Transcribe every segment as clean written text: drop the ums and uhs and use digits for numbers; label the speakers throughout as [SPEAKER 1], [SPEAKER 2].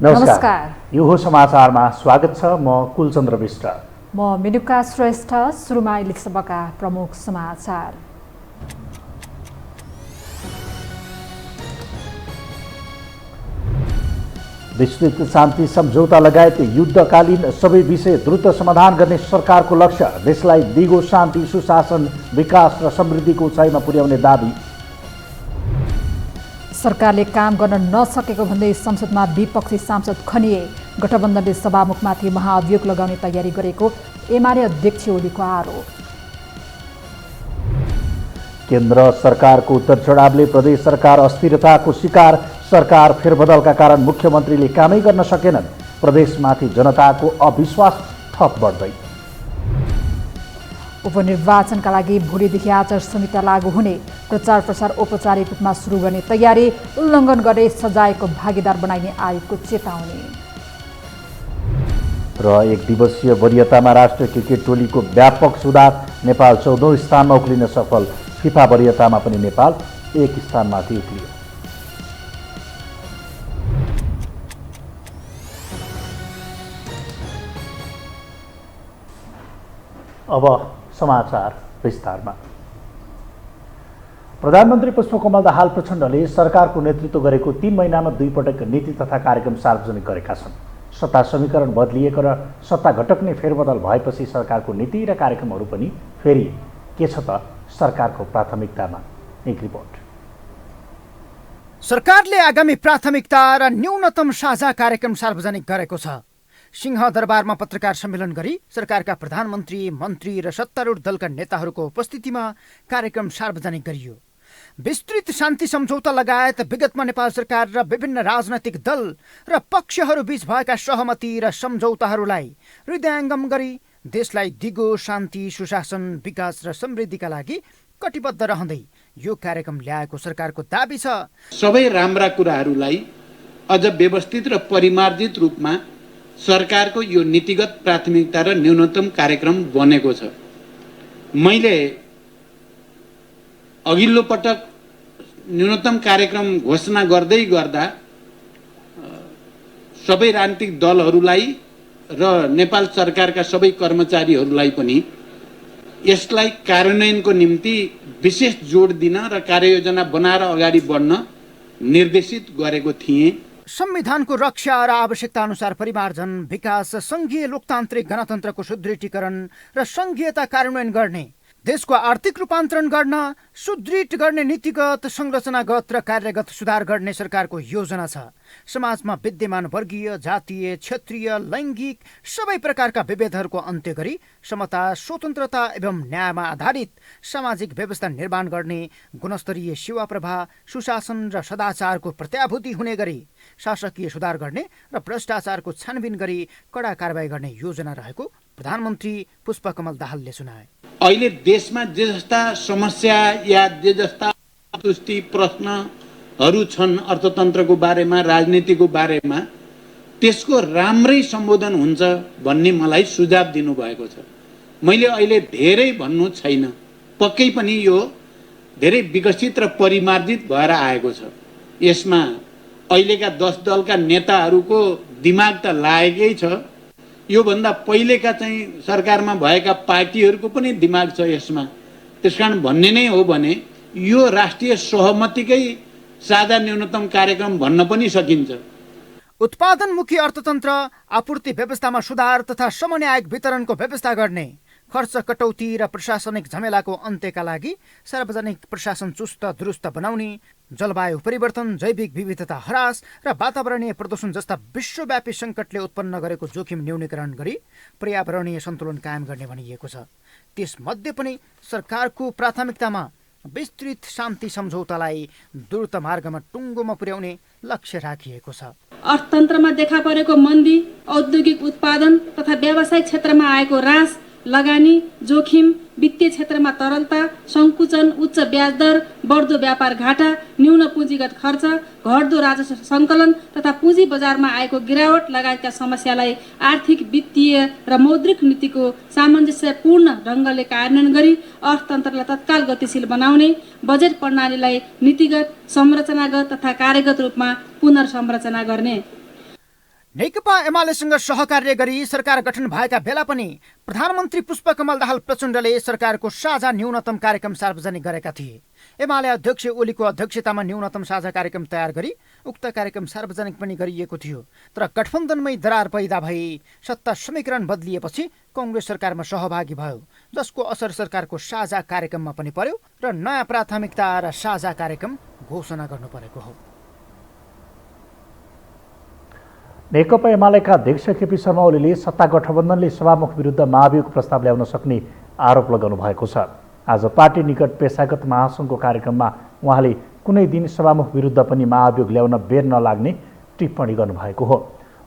[SPEAKER 1] नमस्कार।
[SPEAKER 2] यो हो समाचारमा स्वागत छ। म कुलचन्द्र विष्ट।
[SPEAKER 1] म मेनुका श्रेष्ठ। सुरुमा अहिले सबका प्रमुख समाचार।
[SPEAKER 2] विस्तृत शान्ति सम्झौता लगायत युद्धकालीन सबै विषय द्रुत समाधान गर्ने सरकारको लक्ष्य। देशलाई दिगो शान्ति, सुशासन, विकास र समृद्धिको उचाइमा पुर्याउने दाबी।
[SPEAKER 1] सरकारले काम गर्न नसकेको भन्दै संसदमा विपक्षी सांसद खनिए। गठबन्धनले सभामुखमाथि महाअभियोग लगाउने तयारी गरेको एमाले अध्यक्ष ओलीको आरोप।
[SPEAKER 2] केन्द्र सरकारको उत्तर चढावले प्रदेश सरकार अस्थिरताको शिकार। सरकार फेरबदलका कारण मुख्यमन्त्रीले कामै गर्न सकेनन्। प्रदेशमाथि जनताको अविश्वास थप बढ्दै।
[SPEAKER 1] उपनिर्वाचनका लागि भोलिदेखि आचार संहिता लागू हुने। प्रचार प्रसार औपचारिक रूपमा सुरु गर्ने तयारी। उल्लङ्घन गरे सजायको भागीदार बनाइने आयोगको चेतावनी।
[SPEAKER 2] र एक दिवसीय वरीयतामा राष्ट्रिय क्रिकेट टोलीको व्यापक सुधार। नेपाल 14औं स्थानमा उक्लिन सफल। फिफा वरीयतामा पनि नेपाल 1 स्थानमाथि उक्लियो। अब समाचार विस्तारमा। प्रधानमन्त्री पुष्पकमल दाहाल प्रचण्डले सरकारको नेतृत्व गरेको 3 महिनामा 2 पटक नीति तथा कार्यक्रम सार्वजनिक गरेका छन्। सत्ता समीकरण बदलिएको र सत्ता घटक नै फेरबदल भएपछि सरकारको नीति र कार्यक्रमहरू पनि फेरिए। के छ त सरकारको प्राथमिकतामा? एक रिपोर्ट।
[SPEAKER 3] सरकारले आगामी प्राथमिकता र न्यूनतम साझा कार्यक्रम सार्वजनिक गरेको छ। सिंहदरबारमा पत्रकार सम्मेलन गरी सरकारका प्रधानमन्त्री, मन्त्री र सत्तारूढ दलका नेताहरूको उपस्थितिमा कार्यक्रम सार्वजनिक गरियो। विस्तृत शान्ति सम्झौता लगायत विगतमा नेपाल सरकार र विभिन्न राजनैतिक दल र पक्षहरूबीच भएका सहमति र सम्झौताहरूलाई हृदयङ्गम गरी देशलाई दिगो शान्ति, सुशासन, विकास र समृद्धिका लागि कटिबद्ध रहँदै यो कार्यक्रम ल्याएको सरकारको दाबी छ।
[SPEAKER 4] सबै राम्रा कुराहरूलाई अझ व्यवस्थित र परिमार्जित रूपमा सरकारको यो नीतिगत प्राथमिकता र न्यूनतम कार्यक्रम बनेको छ। मैले अघिल्लो पटक न्यूनतम कार्यक्रम घोषणा गर्दै गर्दा सबै राजनीतिक दलहरूलाई र नेपाल सरकारका सबै कर्मचारीहरूलाई पनि यसलाई कार्यान्वयनको निम्ति विशेष जोड दिन र कार्ययोजना बनाएर अगाडि बढ्न निर्देशित गरेको थिएँ।
[SPEAKER 3] संविधानको रक्षा र आवश्यकता अनुसार परिमार्जन, विकास, संघीय लोकतान्त्रिक गणतन्त्रको सुदृढीकरण र संघीयता कार्यान्वयन गर्ने, देशको आर्थिक रूपान्तरण गर्न, सुदृढ गर्ने नीतिगत, संरचनागत र कार्यगत सुधार गर्ने सरकारको योजना छ। समाजमा विद्यमान वर्गीय, जातीय, क्षेत्रीय, लैङ्गिक सबै प्रकारका विभेदहरूको अन्त्य गरी समता, स्वतन्त्रता एवं न्यायमा आधारित सामाजिक व्यवस्था निर्माण गर्ने, गुणस्तरीय सेवा प्रवाह, सुशासन र सदाचारको प्रत्याभूति हुने गरी शासकीय सुधार गर्ने र भ्रष्टाचारको छानबिन गरी कडा कारबाही गर्ने योजना रहेको प्रधानमन्त्री पुष्पकमल दाहालले सुनाए।
[SPEAKER 4] अहिले देशमा जे जस्ता समस्या या जे जस्ता तुष्टि प्रश्नहरू छन् अर्थतन्त्रको बारेमा, राजनीतिको बारेमा, त्यसको राम्रै सम्बोधन हुन्छ भन्ने मलाई सुझाव दिनुभएको छ। मैले अहिले धेरै भन्नु छैन, पक्कै पनि यो धेरै विकसित र परिमार्जित भएर आएको छ। यसमा अहिलेका 10 दलका नेताहरूको दिमाग त लागेकै छ। योभन्दा पहिलेका चाहिँ सरकारमा भएका पार्टीहरूको पनि दिमाग छ यसमा। त्यसकारण भन्ने नै हो भने यो राष्ट्रिय सहमतिकै साझा न्यूनतम कार्यक्रम भन्न पनि सकिन्छ।
[SPEAKER 3] उत्पादनमुखी अर्थतन्त्र, आपूर्ति व्यवस्थामा सुधार तथा समन्यायिक वितरणको व्यवस्था गर्ने, खर्च कटौती र प्रशासनिक झमेलाको अन्त्यका लागि सार्वजनिक प्रशासन चुस्त दुरुस्त बनाउने, जलवायु परिवर्तन, जैविक विविधता ह्रास र वातावरणीय प्रदूषण जस्ता विश्वव्यापी सङ्कटले उत्पन्न गरेको जोखिम न्यूनीकरण गरी पर्यावरणीय सन्तुलन कायम गर्ने भनिएको छ। त्यसमध्ये पनि सरकारको प्राथमिकतामा विस्तृत शान्ति सम्झौतालाई द्रुत मार्गमा टुङ्गोमा पुर्याउने लक्ष्य राखिएको छ।
[SPEAKER 5] अर्थतन्त्रमा देखा परेको मन्दी, औद्योगिक उत्पादन तथा व्यावसायिक क्षेत्रमा आएको ह्रास, लगानी जोखिम, वित्तीय क्षेत्रमा तरलता, सङ्कुचन, उच्च ब्याज दर, बढ्दो व्यापार घाटा, न्यून पुँजीगत खर्च, घट्दो राजस्व सङ्कलन तथा पुँजी बजारमा आएको गिरावट लगायतका समस्यालाई आर्थिक, वित्तीय र मौद्रिक नीतिको सामञ्जस्यपूर्ण ढङ्गले कार्यान्वयन गरी अर्थतन्त्रलाई तत्काल गतिशील बनाउने, बजेट प्रणालीलाई नीतिगत, संरचनागत तथा कार्यगत रूपमा पुनर्संरचना गर्ने।
[SPEAKER 3] नेकपा एमालेसँग सहकार्य गरी सरकार गठन भएका बेला पनि प्रधानमन्त्री पुष्पकमल दाहाल प्रचण्डले सरकारको साझा न्यूनतम कार्यक्रम सार्वजनिक गरेका थिए। एमाले अध्यक्ष ओलीको अध्यक्षतामा न्यूनतम साझा कार्यक्रम तयार गरी उक्त कार्यक्रम सार्वजनिक पनि गरिएको थियो। तर गठबन्धनमै दरार पैदा भई सत्ता समीकरण बदलिएपछि कङ्ग्रेस सरकारमा सहभागी भयो, जसको असर सरकारको साझा कार्यक्रममा पनि पर्यो र नयाँ प्राथमिकता र साझा कार्यक्रम घोषणा गर्नु परेको हो।
[SPEAKER 2] नेकपा एमालेका अध्यक्ष केपी शर्मा ओलीले सत्ता गठबन्धनले सभामुख विरुद्ध महाभियोग प्रस्ताव ल्याउन सक्ने आरोप लगाउनु भएको छ। आज पार्टी निकट पेशागत महासङ्घको कार्यक्रममा उहाँले कुनै दिन सभामुख विरुद्ध पनि महाभियोग ल्याउन बेर नलाग्ने टिप्पणी गर्नुभएको हो।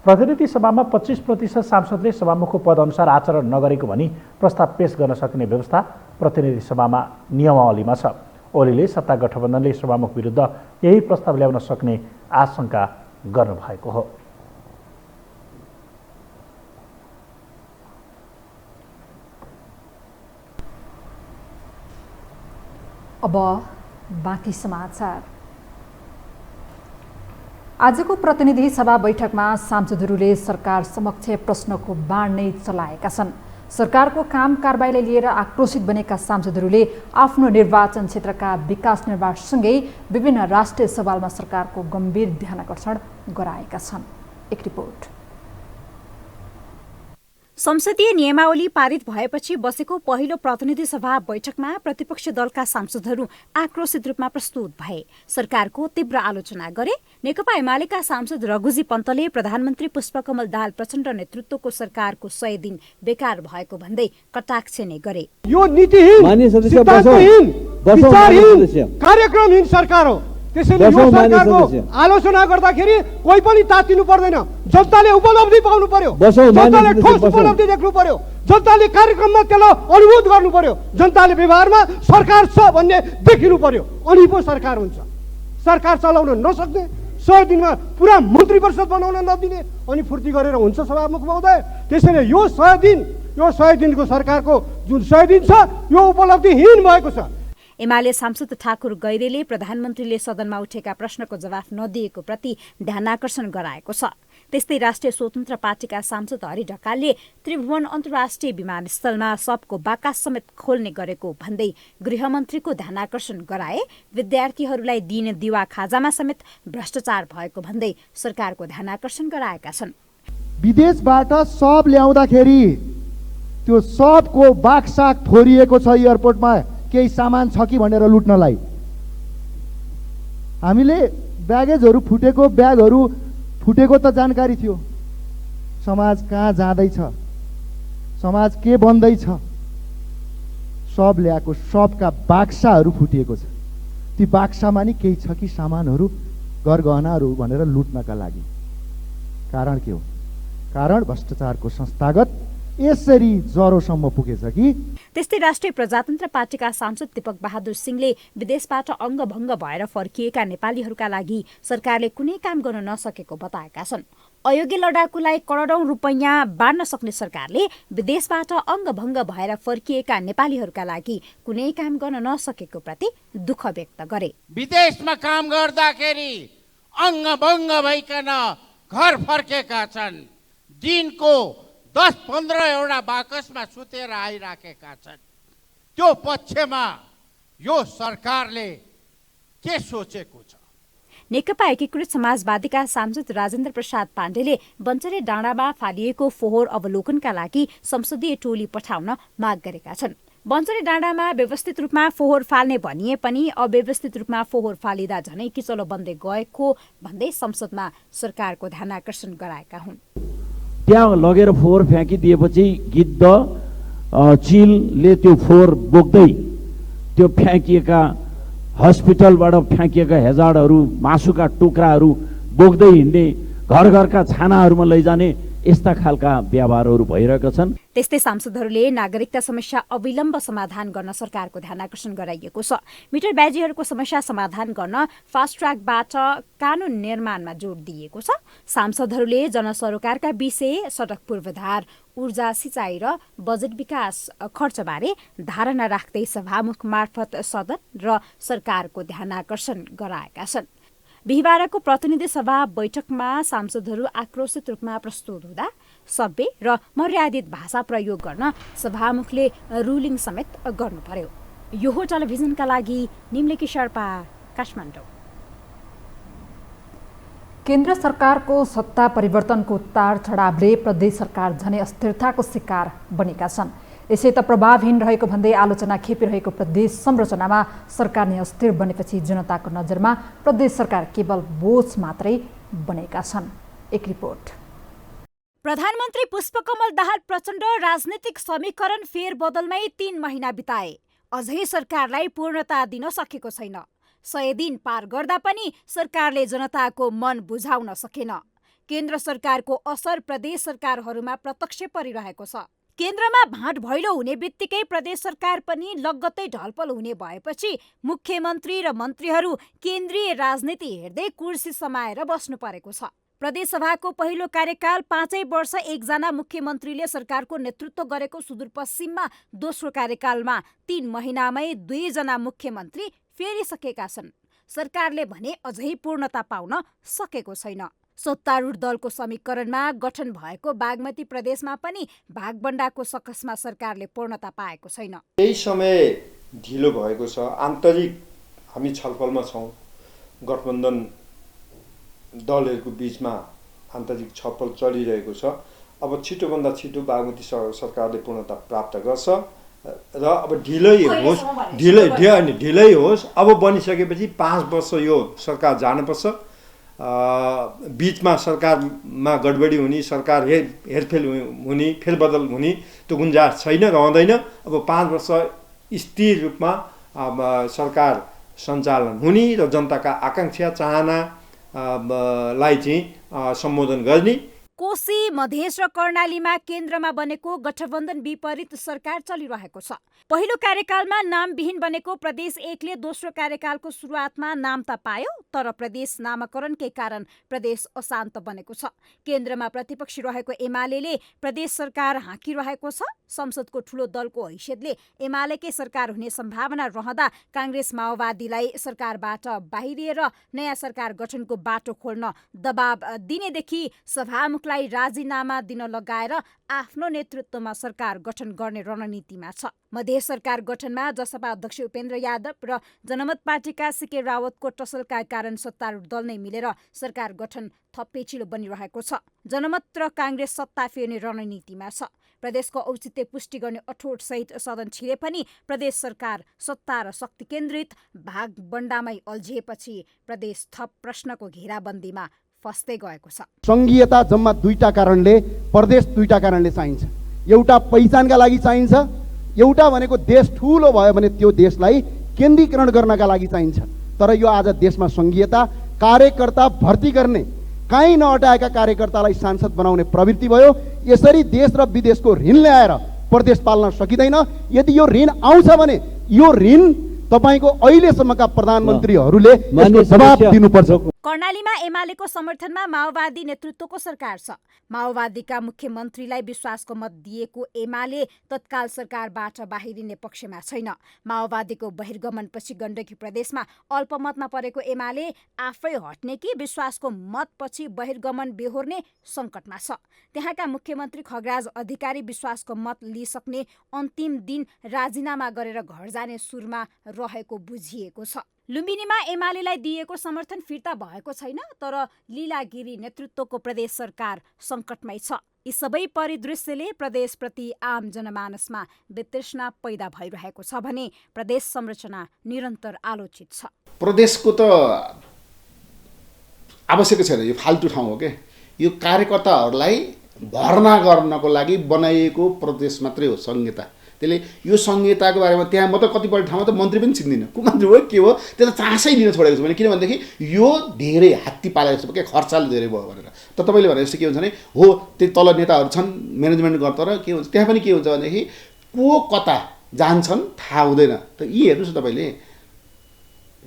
[SPEAKER 2] प्रतिनिधि सभामा 25% सांसदले सभामुखको पदअनुसार आचरण नगरेको भनी प्रस्ताव पेश गर्न सक्ने व्यवस्था प्रतिनिधि सभामा नियमावलीमा छ। ओलीले सत्ता गठबन्धनले सभामुख विरुद्ध यही प्रस्ताव ल्याउन सक्ने आशंका गर्नुभएको हो।
[SPEAKER 1] अब बाँकी समाचार। आजको प्रतिनिधि सभा बैठकमा सांसदहरूले सरकार समक्ष प्रश्नको बाण नै चलाएका छन्। सरकारको काम कारबाहीलाई लिएर आक्रोशित बनेका सांसदहरूले आफ्नो निर्वाचन क्षेत्रका विकास निर्माणसँगै विभिन्न राष्ट्रिय सवालमा सरकारको गम्भीर ध्यानाकर्षण गराएका छन्। एक रिपोर्ट।
[SPEAKER 6] संसदीय नियमावली पारित भएपछि बसेको पहिलो प्रतिनिधि सभा बैठकमा प्रतिपक्ष दलका सांसदहरू आक्रोशित रूपमा प्रस्तुत भए। सरकारको तीव्र आलोचना गरे। नेकपा एमालेका सांसद रघुजी पन्तले प्रधानमन्त्री पुष्पकमल दाहाल प्रचण्ड नेतृत्वको सरकारको 100 दिन बेकार भएको भन्दै कटाक्ष नै गरे।
[SPEAKER 7] यो नीतिहीन, सिद्धान्तहीन, विचारहीन, कार्यक्रमहीन सरकार हो। त्यसैले यो सरकारको आलोचना गर्दाखेरि कोही पनि तातिनु पर्दैन। जनताले उपलब्धि पाउनु पर्यो, जनताले ठोस उपलब्धि देख्नु पर्यो, जनताले कार्यक्रममा त्यसलाई अनुभूत गर्नु पर्यो, जनताले व्यवहारमा सरकार छ भन्ने देखिनु पर्यो, अनि पो सरकार हुन्छ। सरकार चलाउन नसक्ने, 100 दिनमा पुरा मन्त्री परिषद बनाउन नदिने अनि फुर्ती गरेर हुन्छ सभामुख महोदय। त्यसैले यो 100 दिनको सरकारको जुन 100 दिन छ यो उपलब्धिहीन भएको छ।
[SPEAKER 6] एमाले सांसद ठाकुर गैरेले प्रधानमन्त्रीले सदनमा उठेका प्रश्नको जवाफ नदिएको प्रति ध्यानाकर्षण गराएको छ। त्यस्तै राष्ट्रिय स्वतन्त्र पार्टीका सांसद हरि ढकालले त्रिभुवन अन्तर्राष्ट्रिय विमानस्थलमा सबको बाकस समेत खोल्ने गरेको भन्दै गृहमन्त्रीको ध्यानाकर्षण गराए। विद्यार्थीहरूलाई दिने दिवा खाजामा समेत भ्रष्टाचार भएको भन्दै सरकारको ध्यानाकर्षण गराएका छन्।
[SPEAKER 7] विदेशबाट सब ल्याउँदाखेरि त्यो सबको बाकसाक फोरिएको छ। एयरपोर्टमा केही सामान छ कि भनेर लुट्नलाई हामीले ब्यागेजहरू फुटेको, ब्यागहरू फुटेको त जानकारी थियो। समाज कहाँ जाँदैछ, समाज के बन्दैछ, सब ल्याएको सबका बाक्साहरू फुटिएको छ। ती बाक्सामा नि केही छ कि सामानहरू, गरगहनाहरू भनेर लुट्नका लागि। कारण के हो? कारण भ्रष्टाचारको संस्थागत यसरी जरोसम्म पुगेछ कि।
[SPEAKER 6] त्यस्तै राष्ट्रिय प्रजातन्त्र पार्टीका सांसद दीपक बहादुर सिंहले विदेशबाट अङ्गभङ्ग भएर फर्किएका नेपालीहरूका लागि सरकारले कुनै काम गर्न नसकेको बताएका छन्। अयोग्य लडाकुलाई करोडौं रुपैयाँ बाँड्न सक्ने सरकारले विदेशबाट अङ्गभङ्ग भएर फर्किएका नेपालीहरूका लागि कुनै काम गर्न नसकेको प्रति दुःख व्यक्त गरे।
[SPEAKER 8] विदेशमा काम गर्दाखेरि अङ्गभङ्ग भइकन घर फर्केका छन्। दिनको 10-15 एउटा बाकसमा सुतेर आइराखेका छन्। त्यो पक्षमा यो सरकारले के सोचेको छ?
[SPEAKER 6] नेकपा एकीकृत समाजवादीका सांसद राजेन्द्र प्रसाद पाण्डेले बन्चरे डाँडामा फालिएको फोहोर अवलोकनका लागि संसदीय टोली पठाउन माग गरेका छन्। बन्चरे डाँडामा व्यवस्थित रूपमा फोहोर फाल्ने भनिए पनि अव्यवस्थित रूपमा फोहोर फालिँदा झनै किचलो बन्दै गएको भन्दै संसदमा सरकारको ध्यानाकर्षण गराएका हुन्।
[SPEAKER 9] त्यहाँ लगेर फोहोर फ्याँकिदिएपछि गिद्ध चिलले त्यो फोहोर बोक्दै त्यो फ्याँकिएका हस्पिटलबाट फ्याँकिएका हेजाडहरू, मासुका टुक्राहरू बोक्दै हिँड्ने, घर घरका छानाहरूमा लैजाने यस्ता खालका व्यवहारहरू भइरहेका छन्।
[SPEAKER 6] त्यस्तै सांसदहरूले नागरिकता समस्या अविलम्ब समाधान गर्न सरकारको ध्यानाकर्षण गराइएको छ। मिटर ब्याजीहरूको समस्या समाधान गर्न फास्ट ट्र्याकबाट कानून निर्माणमा जोड दिएको छ। सांसदहरूले जनसरोकारका विषय, सडक पूर्वाधार, ऊर्जा, सिँचाइ र बजेट विकास खर्चबारे धारणा राख्दै सभामुख मार्फत सदन र सरकारको ध्यानाकर्षण गराएका छन्। बिहिबारको प्रतिनिधि सभा बैठकमा सांसदहरू आक्रोशित रूपमा प्रस्तुत हुँदा सभ्य र मर्यादित भाषा प्रयोग गर्न सभामुखले रुलिङ समेत गर्नु पर्यो। यो हो टेलिभिजनका लागि निम्लेकी शेर्पा, काठमाडौँ।
[SPEAKER 1] केन्द्र सरकारको सत्ता परिवर्तनको उतार चढावले प्रदेश सरकार झनै अस्थिरताको शिकार बनेका छन्। यसै त प्रभावहीन रहेको भन्दै आलोचना खेपिरहेको प्रदेश संरचनामा सरकार नै अस्थिर बनेपछि जनताको नजरमा प्रदेश सरकार केवल बोझ मात्रै बनेका छन्। एक रिपोर्ट।
[SPEAKER 6] प्रधानमन्त्री पुष्पकमल दाहाल प्रचण्ड राजनीतिक समीकरण फेरबदलमै 3 महिना बिताए। अझै सरकारलाई पूर्णता दिन सकेको छैन। 100 दिन पार गर्दा पनि सरकारले जनताको मन बुझाउन सकेन। केन्द्र सरकारको असर प्रदेश सरकारहरूमा प्रत्यक्ष परिरहेको छ। केन्द्रमा भाँड भैलो हुने बित्तिकै प्रदेश सरकार पनि लगत्तै ढलपल हुने भएपछि मुख्यमन्त्री र मन्त्रीहरू केन्द्रीय राजनीति हेर्दै कुर्सी समाएर बस्नु परेको छ। प्रदेश सभाको पहिलो कार्यकाल 5 वर्ष एकजना मुख्यमन्त्रीले सरकारको नेतृत्व गरेको सुदूरपश्चिममा दोस्रो कार्यकालमा 3 महिनामै 2 जना मुख्यमन्त्री फेरिसकेका छन्। सरकारले भने अझै पूर्णता पाउन सकेको छैन। सत्तारूढ दलको समीकरणमा गठन भएको बागमती प्रदेशमा पनि भागबण्डाको सकसमा सरकारले पूर्णता पाएको छैन।
[SPEAKER 10] यही समय ढिलो भएको छ। आन्तरिक हामी छलफलमा छौँ। गठबन्धन दलहरूको बिचमा आन्तरिक छलफल चलिरहेको छ। अब छिटोभन्दा छिटो बागमती सरकारले पूर्णता प्राप्त गर्छ र अब ढिलै होस्। अब बनिसकेपछि 5 वर्ष यो सरकार जानुपर्छ। बीचमा सरकारमा गडबडी हुने, सरकार हेरफेर हुने, फेरबदल हुने त्यो गुन्जाइस छैन, रहँदैन। अब 5 वर्ष स्थिर रूपमा सरकार सञ्चालन हुने र जनताका आकाङ्क्षा चाहनालाई चाहिँ सम्बोधन गर्ने।
[SPEAKER 6] कोशी, मधेस र कर्णालीमा केन्द्रमा बनेको गठबन्धन विपरीत सरकार चलिरहेको छ। पहिलो कार्यकालमा नामविहीन बनेको प्रदेश 1ले दोस्रो कार्यकालको सुरुवातमा नाम त पायो, तर प्रदेश नामाकरणकै कारण प्रदेश अशान्त बनेको छ। केन्द्रमा प्रतिपक्षी रहेको एमाले प्रदेश सरकार हाँकिरहेको छ। संसदको ठूलो दलको हैसियतले एमालेकै सरकार हुने सम्भावना रहँदा कांग्रेस माओवादीलाई सरकारबाट बाहिरिएर नयाँ सरकार गठनको बाटो खोल्न दबाब दिनेदेखि सभामुखलाई राजीनामा दिन लगाएर आफ्नो नेतृत्वमा सरकार गठन गर्ने रणनीतिमा छ। मधेस सरकार गठनमा जसपा अध्यक्ष उपेन्द्र यादव र जनमत पार्टीका सीके रावतको टसलका कारण सत्तारूढ दल नै मिलेर सरकार गठन थप पेचिलो बनिरहेको छ। जनमत र कांग्रेस सत्ता फेर्ने रणनीतिमा छ। प्रदेशको औचित्य पुष्टि गर्ने अठोट सहित सदन छिरे पनि प्रदेश सरकार सत्ता र शक्ति केन्द्रित भागबण्डामै अल्झिएपछि प्रदेश थप प्रश्नको घेराबन्दीमा फस्दै गएको छ।
[SPEAKER 7] संघीयता जम्मा 2टा कारणले, प्रदेश 2टा कारणले चाहिन्छ। एउटा पहिचानका लागि चाहिन्छ, एउटा भनेको देश ठूलो भयो भने त्यो देशलाई केन्द्रीकरण गर्नका लागि चाहिन्छ। तर यो आज देशमा संघीयता, कार्यकर्ता भर्ती गर्ने, कहीँ नअटाएका कार्यकर्तालाई सांसद बनाउने प्रवृत्ति भयो। यसरी देश र विदेशको ऋण ल्याएर प्रदेश पाल्न सकिँदैन। यदि यो ऋण आउँछ भने यो ऋण तपाईको अहिलेसम्मका प्रधानमन्त्रीहरूले जवाब दिनुपर्छ।
[SPEAKER 6] कर्णालीमा एमालेको समर्थनमा माओवादी नेतृत्वको सरकार छ। माओवादीका मुख्यमन्त्रीलाई विश्वासको मत दिएको एमाले तत्काल सरकारबाट बाहिरिने पक्षमा छैन। माओवादीको बहिर्गमनपछि गण्डकी प्रदेशमा अल्पमतमा परेको एमाले आफै हट्ने कि विश्वासको मतपछि बहिर्गमन बेहोर्ने सङ्कटमा छ। त्यहाँका मुख्यमन्त्री खगराज अधिकारी विश्वासको मत लिइसक्ने अन्तिम दिन राजीनामा गरेर घर जाने सुरमा रहेको बुझिएको छ। लुम्बिनीमा एमालेलाई दिएको समर्थन फिर्ता भएको छैन, तर लीलागिरी नेतृत्वको प्रदेश सरकार सङ्कटमै छ। यी सबै परिदृश्यले प्रदेशप्रति आम जनमानसमा वितृष्णा पैदा भइरहेको छ भने प्रदेश संरचना निरन्तर आलोचित छ।
[SPEAKER 11] प्रदेशको त आवश्यक छैन, यो फाल्तु ठाउँ हो के। यो कार्यकर्ताहरूलाई भर्ना गर्नको लागि बनाइएको प्रदेश मात्रै हो संहिता। त्यसले यो संहिताको बारेमा त्यहाँ म त कतिपय ठाउँमा त मन्त्री पनि चिन्दिनँ, को मन्त्री हो के हो, त्यो त चासै लिन छोडेको छु भने। किनभनेदेखि यो धेरै हात्ती पालेको जस्तो के खर्चाले धेरै भयो भनेर। त तपाईँले भने जस्तो के हुन्छ भने हो त्यो तल नेताहरू छन् म्यानेजमेन्ट गर्दा, र के हुन्छ त्यहाँ पनि के हुन्छ भनेदेखि को कता जान्छन् थाहा हुँदैन। त यी हेर्नुहोस् न तपाईँले,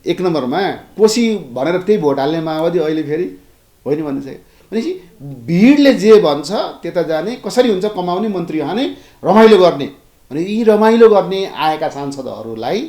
[SPEAKER 11] 1 नम्बरमा कोशी भनेर त्यही भोट हाल्ने माओवादी अहिले फेरि होइन भनिसक्यो। भनेपछि भिडले जे भन्छ त्यता जाने, कसरी हुन्छ कमाउने, मन्त्री हाने, रमाइलो गर्ने। अनि यी रमाइलो गर्ने आएका सांसदहरूलाई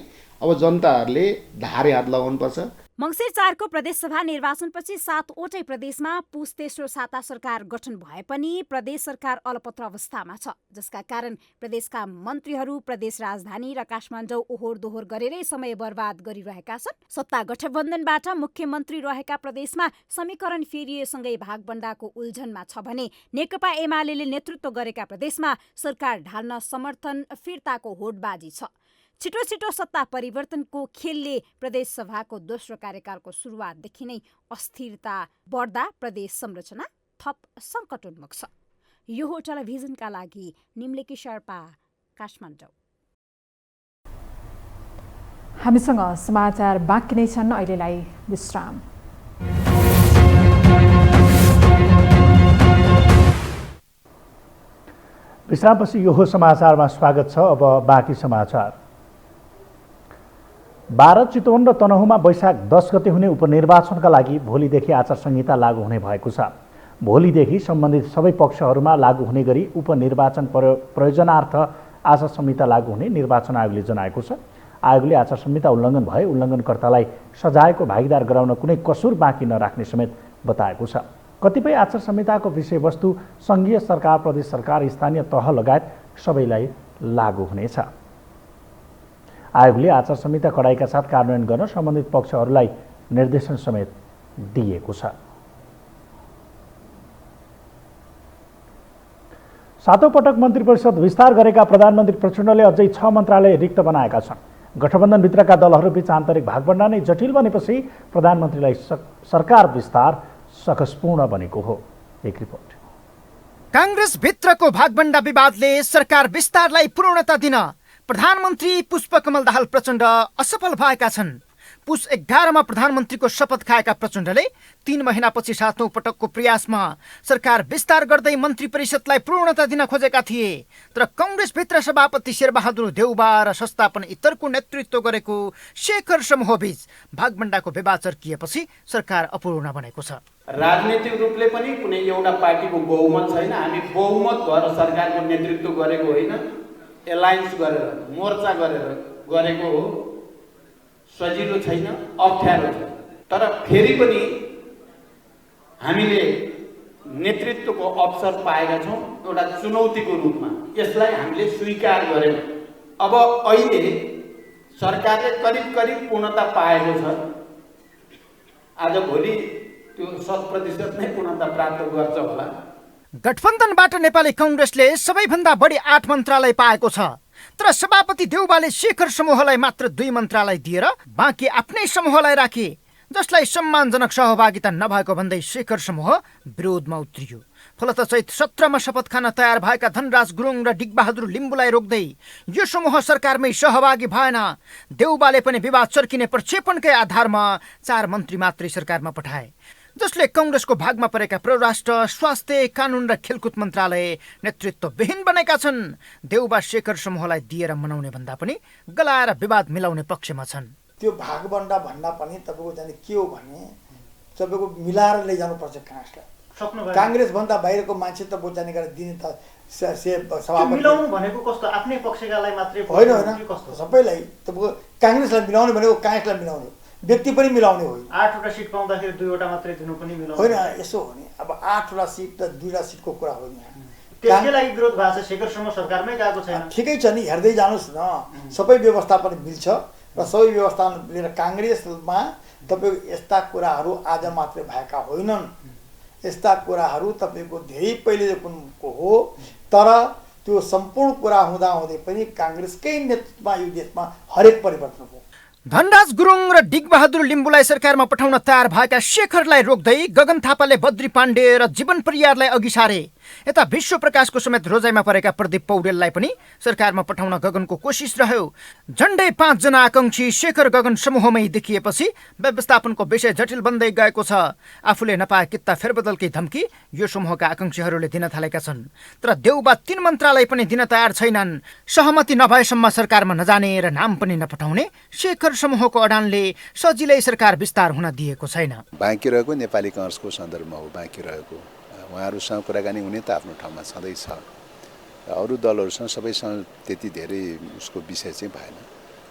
[SPEAKER 11] अब जनताहरूले धारे हात लगाउनुपर्छ।
[SPEAKER 6] मङ्सिर 4 को प्रदेशसभा निर्वाचनपछि 7वटै प्रदेशमा पुस तेस्रो साता सरकार गठन भए पनि प्रदेश सरकार अलपत्र अवस्थामा छ, जसका कारण प्रदेशका मन्त्रीहरू प्रदेश राजधानी र काठमाडौँ ओहोर दोहोर गरेरै समय बर्बाद गरिरहेका छन्। सत्ता गठबन्धनबाट मुख्यमन्त्री रहेका प्रदेशमा समीकरण फेरिएसँगै भागबण्डाको उल्झनमा छ भने नेकपा एमाले नेतृत्व गरेका प्रदेशमा सरकार ढाल्न समर्थन फिर्ताको होडबाजी छ। छिटो छिटो सत्ता परिवर्तनको खेलले प्रदेश सभाको दोस्रो कार्यकालको सुरुवातदेखि नै अस्थिरता बढ्दा प्रदेश संरचना थप सङ्कटोन्मुख छ। यो हो टेलिभिजनका लागि निम्लेकी शेर्पा, काठमाडौँ।
[SPEAKER 1] हामीसँग समाचार बाँकी नै छन्, अहिलेलाई विश्राम।
[SPEAKER 2] विश्रामपछि यो हो समाचारमा स्वागत छ। अब बाँकी समाचार। 12 चितवन र तनहुँमा वैशाख 10 गते हुने उपनिर्वाचनका लागि भोलिदेखि आचार संहिता लागू हुने भएको छ। भोलिदेखि सम्बन्धित सबै पक्षहरूमा लागू हुने गरी उपनिर्वाचन प्रयोजनार्थ आचार संहिता लागू हुने निर्वाचन आयोगले जनाएको छ। आयोगले आचार संहिता उल्लङ्घन भए उल्लङ्घनकर्तालाई सजायको भागीदार गराउन कुनै कसुर बाँकी नराख्ने समेत बताएको छ। कतिपय आचार संहिताको विषयवस्तु सङ्घीय सरकार, प्रदेश सरकार, स्थानीय तह लगायत सबैलाई लागू हुनेछ। आयोगले आचार संहिता कडाइका साथ कार्यान्वयन गर्न सम्बन्धित पक्षहरूलाई निर्देशन समेत दिएको छ। 7औं पटक मन्त्री परिषद विस्तार गरेका प्रधानमन्त्री प्रचण्डले अझै 6 मन्त्रालय रिक्त बनाएका छन्। गठबन्धनभित्रका दलहरूबीच आन्तरिक भागबण्डा नै जटिल बनेपछि प्रधानमन्त्रीलाई सरकार विस्तार सकसपूर्ण बनेको हो। एक रिपोर्ट।
[SPEAKER 3] कांग्रेस भित्रको भागबण्डा विवादले सरकार विस्तारलाई पूर्णता दिन प्रधानमन्त्री पुष्पकमल दाहाल प्रचण्ड असफल भएका छन्। पुस 11 प्रधानमन्त्रीको शपथ खाएका प्रचण्डले 3 महिनापछि 7औं पटकको प्रयासमा सरकार विस्तार गर्दै मन्त्री परिषदलाई पूर्णता दिन खोजेका थिए। तर कंग्रेसभित्र सभापति शेरबहादुर देउबा र संस्थापन इतरको नेतृत्व गरेको शेखर समूहबीच भागबण्डाको विवाद चर्किएपछि सरकार अपूर्ण बनेको छ।
[SPEAKER 12] राजनीतिक रूपले पनि कुनै एउटा पार्टीको बहुमत छैन। हामी बहुमत भएर सरकारको नेतृत्व गरेको होइन, एलायन्स गरेर मोर्चा गरेर गरेको हो। सजिलो छैन, अप्ठ्यारो छ। तर फेरि पनि हामीले नेतृत्वको अवसर पाएका छौँ एउटा चुनौतीको रूपमा। यसलाई हामीले स्वीकार गरेनौँ। अब अहिले सरकारले करिब करिब पूर्णता पाएको छ। आज भोलि त्यो 100% नै पूर्णता प्राप्त गर्छ होला।
[SPEAKER 3] गठबन्धनबाट नेपाली कांग्रेसले सबैभन्दा बढी 8 मन्त्रालय पाएको छ। तर सभापति देउबाले शेखर समूहलाई मात्र 2 मन्त्रालय दिएर बाँकी आफ्नै समूहलाई राखे, जसलाई सम्मानजनक सहभागिता नभएको भन्दै शेखर समूह विरोधमा उत्रियो। फलत चैत 17 मा शपथ खान तयार भएका धनराज गुरुङ र डिगबहादुर लिम्बुलाई रोक्दै यो समूह सरकारमै सहभागी भएन। देउबाले पनि विवाद चर्किने प्रक्षेपणकै आधारमा 4 मन्त्री मात्रै सरकारमा पठाए, जसले कांग्रेसको भागमा परेका परराष्ट्र, स्वास्थ्य, कानुन र खेलकुद मन्त्रालय नेतृत्वविहीन बनेका छन्। देउबा शेखर समूहलाई दिएर मनाउने भन्दा पनि गलाएर विवाद मिलाउने पक्षमा छन्।
[SPEAKER 13] त्यो भागबण्डा भन्दा पनि तपाईको जाने के हो भने सबैको मिलाएर लैजानुपर्छ कांग्रेसलाई। कांग्रेस भन्दा बाहिरको मान्छे त बोचानी गरेर दिने त सभापति
[SPEAKER 14] मिलाउनु भनेको कस्तो? आफ्नै पक्षकालाई मात्रै
[SPEAKER 13] होइन होइन, सबैलाई। तपाईको कांग्रेसलाई मिलाउने भनेको कांग्रेसलाई मिलाउने, व्यक्ति पनि मिलाउने होइन।
[SPEAKER 14] 8 वटा सिट पाउँदाखेरि 2 वटा मात्रै दिनु पनि मिलाउने
[SPEAKER 13] होइन। यसो हो नि, अब 8 वटा सिट र 2 वटा सिटको कुरा हो नि।
[SPEAKER 14] त्यसकै लागि विरोध भएको छ। शेखर समूह सरकारमै गएको छैन।
[SPEAKER 13] ठिकै छ नि, हेर्दै जानुस् न। सबै व्यवस्थापन मिल्छ र सबै व्यवस्थापन लिएर कांग्रेसमा तपाईको यस्ता कुराहरू आज मात्रै भएका होइनन्। यस्ता कुराहरू तपाईको धेरै पहिलेको हो। तर त्यो सम्पूर्ण कुरा हुँदा हुँदै पनि कांग्रेसकै नेतृत्वमा यो देशमा हरेक परिवर्तन हो।
[SPEAKER 3] धनराज गुरुङ र डिगबहादुर लिम्बुलाई सरकारमा पठाउन तयार भएका शेखरलाई रोक्दै गगन थापाले बद्री पाण्डे र जीवन परियारलाई अघि सारे। यता विश्व प्रकाशको समेत रोजाइमा परेका प्रदीप पौडेललाई पनि सरकारमा पठाउन गगनको कोसिस रह्यो। झण्डै 5 जना आकांक्षी शेखर गगन समूहमै देखिएपछि व्यवस्थापनको विषय जटिल बन्दै गएको छ। आफूले नपाए कित्ता फेरबदलकै धम्की यो समूहका आकांक्षीहरूले दिन थालेका छन्। तर देउबा 3 मन्त्रालय पनि दिन तयार छैनन्। सहमति नभएसम्म सरकारमा नजाने र नाम पनि नपठाउने शेखर समूहको अडानले सजिलै सरकार विस्तार हुन दिएको छैन।
[SPEAKER 15] बाँकी रहेको नेपाली कांग्रेसको सन्दर्भमा हो। बाँकी रहेको उहाँहरूसँग कुराकानी हुने त आफ्नो ठाउँमा छँदैछ। अरू दलहरूसँग सबैसँग त्यति धेरै उसको विषय चाहिँ भएन।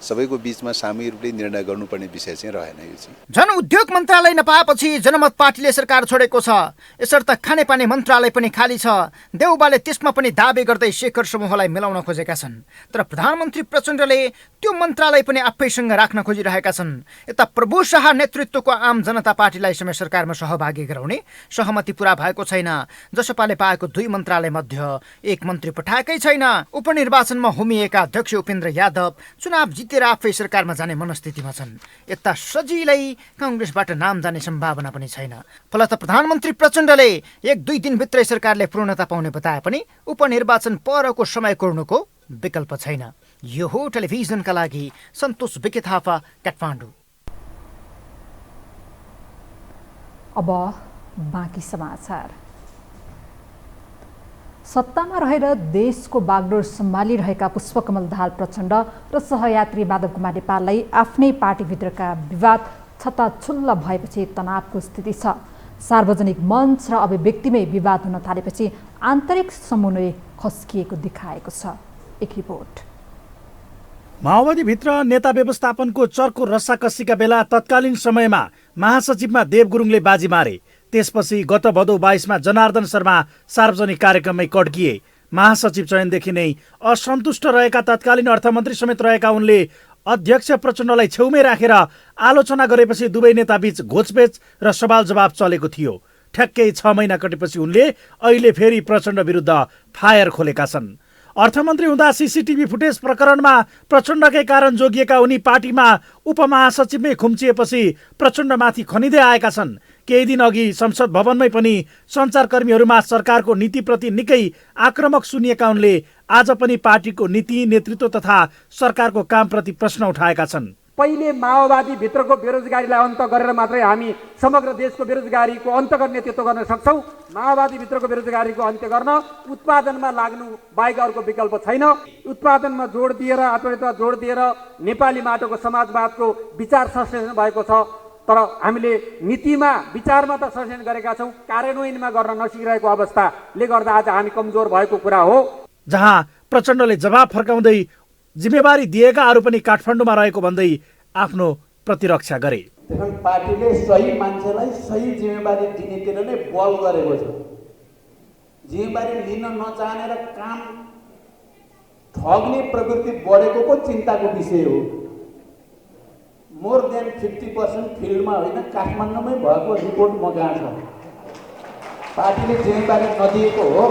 [SPEAKER 15] सबैको बिचमा सामूहिक रूपले निर्णय गर्नुपर्ने विषय चाहिँ रहेन यो चाहिँ।
[SPEAKER 3] जनउद्योग मन्त्रालय नपाएपछि जनमत पार्टीले सरकार छोडेको छ। यसर्थ खानेपानी मन्त्रालय पनि खाली छ। देउबाले त्यसमा पनि दाबी गर्दै शेखर समूहलाई मिलाउन खोजेका छन्। तर प्रधानमन्त्री प्रचण्डले त्यो मन्त्रालय पनि आफैसँग राख्न खोजिरहेका छन्। यता प्रभु शाह नेतृत्वको आम जनता पार्टीलाई समेत सरकारमा सहभागी गराउने सहमति पुरा भएको छैन। जसपाले पाएको 2 मन्त्रालय मध्ये 1 मन्त्री पठाएकै छैन। उपनिर्वाचनमा होमिएका अध्यक्ष उपेन्द्र यादव चुनाव जितेर आफै सरकारमा जाने मनस्थितिमा छन्। यता सजिलै काङ्ग्रेसबाट नाम जाने सम्भावना पनि छैन। फलत प्रधानमन्त्री प्रचण्डले 1-2 दिनभित्रै सरकारले पूर्णता पाउने बताए पनि उपनिर्वाचन परको समय कोर्नुको विकल्प छैन। यो हो टेलिभिजनका लागि सन्तोष विके थापा, काठमाडौँ।
[SPEAKER 1] अब बाँकी समाचार। सत्तामा रहेर देशको बागडोर सम्हालिरहेका पुष्पकमल दाहाल प्रचण्ड र सहयात्री माधव कुमार नेपाललाई आफ्नै पार्टीभित्रका विवाद छताछुल्ल भएपछि तनावको स्थिति छ। सार्वजनिक मञ्च र अभिव्यक्तिमै विवाद हुन थालेपछि आन्तरिक समन्वय खस्किएको देखाएको छ। एक रिपोर्ट।
[SPEAKER 16] माओवादीभित्र नेता व्यवस्थापनको चर्को रस्साकस्सीका बेला तत्कालीन समयमा महासचिवमा देव गुरुङले बाजी मारे। त्यसपछि गत भदौ 22मा जनार्दन शर्मा सार्वजनिक कार्यक्रममै कड्किए। महासचिव चयनदेखि नै असन्तुष्ट रहेका तत्कालीन अर्थमन्त्री समेत रहेका उनले अध्यक्ष प्रचण्डलाई छेउमै राखेर आलोचना गरेपछि दुवै नेताबीच घोचपेच र सवाल जवाब चलेको थियो। ठ्याक्कै 6 महिना कटेपछि उनले अहिले फेरि प्रचण्ड विरुद्ध फायर खोलेका छन्। अर्थमन्त्री हुँदा सीसीटीभी फुटेज प्रकरणमा प्रचण्डकै कारण जोगिएका उनी पार्टीमा उपमहासचिवमै खुम्चिएपछि प्रचण्डमाथि खनिँदै आएका छन्। केही दिन अघि संसद भवनमै पनि सञ्चारकर्मीहरूमा सरकारको नीतिप्रति निकै आक्रामक सुनिएका उनले आज पनि पार्टीको नीति, नेतृत्व तथा सरकारको कामप्रति प्रश्न उठाएका छन्।
[SPEAKER 17] पहिले माओवादी भित्रको बेरोजगारीलाई अन्त गरेर मात्रै हामी समग्र देशको बेरोजगारीको अन्त गर्ने नेतृत्व गर्न सक्छौँ। माओवादी भित्रको बेरोजगारीको अन्त्य गर्न उत्पादनमा लाग्नु बाहेक अर्को विकल्प छैन। उत्पादनमा जोड दिएर, आत्मनिर्भरता जोड दिएर नेपाली माटोको समाजवादको विचार संश्लेषण भएको छ। तर हामीले नीतिमा, विचारमा त संशोधन गरेका छौँ, कार्यान्वयनमा गर्न नसिकिरहेको अवस्थाले गर्दा आज हामी कमजोर भएको कुरा हो।
[SPEAKER 16] जहाँ प्रचण्डले जवाब फर्काउँदै जिम्मेवारी दिएका अरू पनि काठमाडौँमा रहेको भन्दै आफ्नो प्रतिरक्षा गरे।
[SPEAKER 12] पार्टीले सही मान्छेलाई सही जिम्मेवारी दिनेतिर नै बल गरेको छ। जिम्मेवारी लिन नचाहेर काम ठग्ने प्रवृत्ति बढेको पो चिन्ताको विषय हो। मोर देन 50% फिल्डमा होइन, काठमाडौँमै भएको रिपोर्ट मगा छ। पार्टीले जिम्मेवारी नदिएको हो।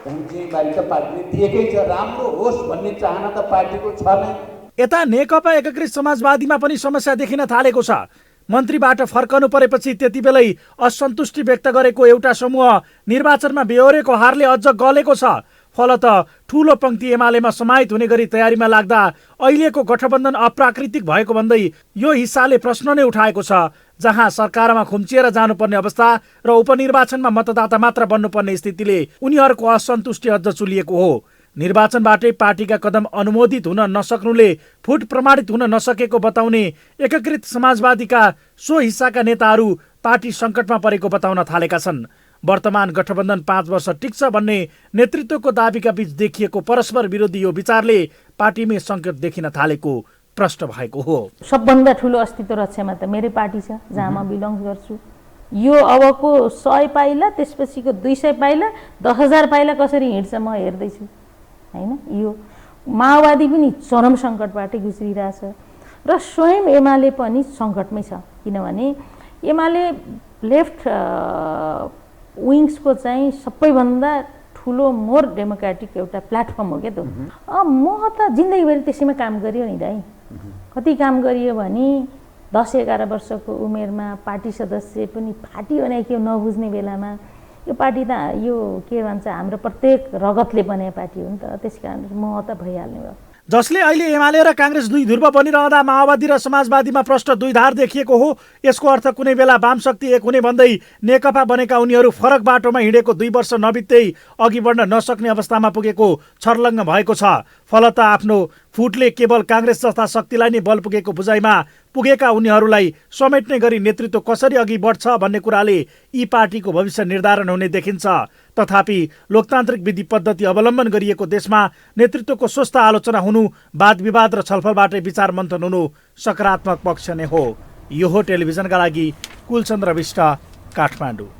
[SPEAKER 12] जिम्मेवारी त पार्टीले दिएकै छ। राम्रो होस् भन्ने चाहना त पार्टीको छ नै।
[SPEAKER 16] यता नेकपा एकीकृत समाजवादीमा पनि समस्या देखिन थालेको छ। मन्त्रीबाट फर्कनु परेपछि त्यति बेलै असन्तुष्टि व्यक्त गरेको एउटा समूह निर्वाचनमा बेहोरेको हारले अझ गलेको छ। फलत ठूलो पंक्ति एमालेमा समाहित हुने गरी तयारीमा लाग्दा अहिलेको गठबन्धन अप्राकृतिक भएको भन्दै यो हिस्साले प्रश्न नै उठाएको छ। जहाँ सरकारमा खुम्चिएर जानुपर्ने अवस्था र उपनिर्वाचनमा मतदाता मात्र बन्नुपर्ने स्थितिले उनीहरूको असन्तुष्टि अझ चुलिएको हो। निर्वाचनबाटै पार्टीका कदम अनुमोदित हुन नसक्नुले फुट प्रमाणित हुन नसकेको बताउने एकीकृत समाजवादीका सो हिस्साका नेताहरू पार्टी सङ्कटमा परेको बताउन थालेका छन्। वर्तमान गठबन्धन 5 वर्ष टिक्छ भन्ने नेतृत्वको दाबीका बीच देखिएको परस्पर विरोधी यो विचारले पार्टीमै सङ्कट देखिन थालेको प्रश्न भएको हो।
[SPEAKER 18] सबभन्दा ठुलो अस्तित्व रक्षामा त मेरै पार्टी छ, जहाँ म बिलोङ्स गर्छु। यो अबको 100 पाइला, त्यसपछिको 200 पाइला, 10,000 पाइला कसरी हिँड्छ म हेर्दैछु हैन। यो माओवादी पनि चरम सङ्कटबाटै गुज्रिरहेछ र स्वयं एमाले पनि सङ्कटमै छ। किनभने एमाले लेफ्ट विङ्सको चाहिँ सबैभन्दा ठुलो मोर डेमोक्रेटिक एउटा प्लेटफर्म हो क्या त। म त जिन्दगीभरि त्यसैमा काम गरियो नि दाइ। कति काम गरियो भने 10-11 वर्षको उमेरमा पार्टी सदस्य पनि पार्टी भने के नबुझ्ने बेलामा यो पार्टी त यो के भन्छ हाम्रो प्रत्येक रगतले बनेको पार्टी हो नि त। त्यसकारण म त भइहाल्ने भयो।
[SPEAKER 16] जसले अहिले एमाले र काङ्ग्रेस दुई ध्रुव बनिरहँदा माओवादी र समाजवादीमा प्रष्ट दुई धार देखिएको हो। यसको अर्थ कुनै बेला वामशक्ति एक हुने भन्दै नेकपा बनेका उनीहरू फरक बाटोमा हिँडेको 2 वर्ष नबित्दै अघि बढ्न नसक्ने अवस्थामा पुगेको छर्लङ्ग भएको छ। फलत आफ्नो फुटले केवल काङ्ग्रेस जस्ता शक्तिलाई नै बल पुगेको बुझाइमा पुगेका उनीहरूलाई समेट्ने गरी नेतृत्व कसरी अघि बढ्छ भन्ने कुराले यी पार्टीको भविष्य निर्धारण हुने देखिन्छ। तथापि लोकतान्त्रिक विधि पद्धति अवलम्बन गरिएको देशमा नेतृत्वको स्वस्थ आलोचना हुनु, वाद विवाद र छलफलबाटै विचार मन्थन हुनु सकारात्मक पक्ष नै हो। यो हो टेलिभिजनका लागि कुलचन्द्र विष्ट, काठमाडौँ।